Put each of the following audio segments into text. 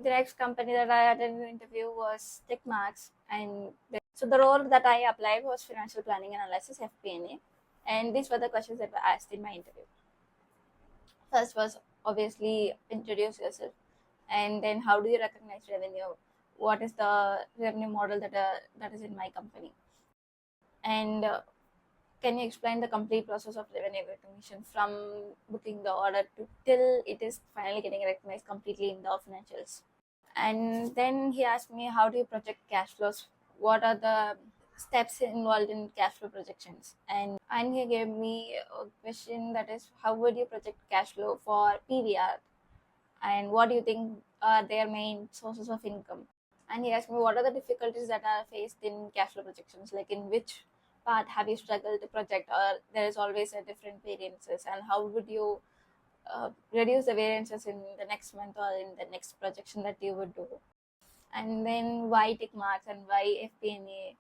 The next company that I attended an interview was Tickmarks, and so the role that I applied was financial planning analysis (FP&A), and these were the questions that were asked in my interview. First was obviously introduce yourself, and then how do you recognize revenue? What is the revenue model that is in my company? And can you explain the complete process of revenue recognition from booking the order to till it is finally getting recognized completely in the financials? And then he asked me, how do you project cash flows? What are the steps involved in cash flow projections? And he gave me a question that is, how would you project cash flow for PVR? And what do you think are their main sources of income? And he asked me, what are the difficulties that are faced in cash flow projections? Like, in which part have you struggled to project, or there is always a different variances? And how would you reduce the variances in the next month or in the next projection that you would do? And then why tick marks and why FP&A?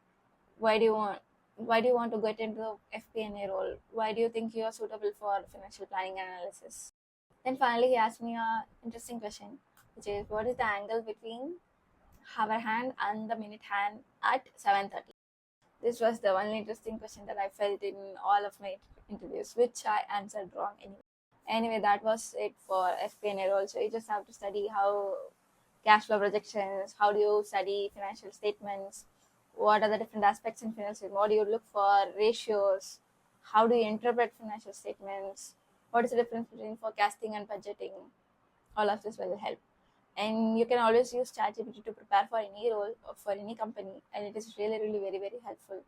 Why do you want to get into the FP&A role? Why do you think you are suitable for financial planning analysis? Then finally he asked me a interesting question, which is, what is the angle between hour hand and the minute hand at 7:30? This was the only interesting question that I felt in all of my interviews, which I answered wrong anyway. Anyway, that was it for FP&A role. So you just have to study how cash flow projections, how do you study financial statements, what are the different aspects in financial, what do you look for, ratios, how do you interpret financial statements, what is the difference between forecasting and budgeting. All of this will help. And you can always use ChatGPT to prepare for any role or for any company, and it is really, really very, very helpful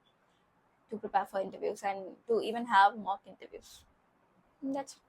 to prepare for interviews and to even have mock interviews. And that's it.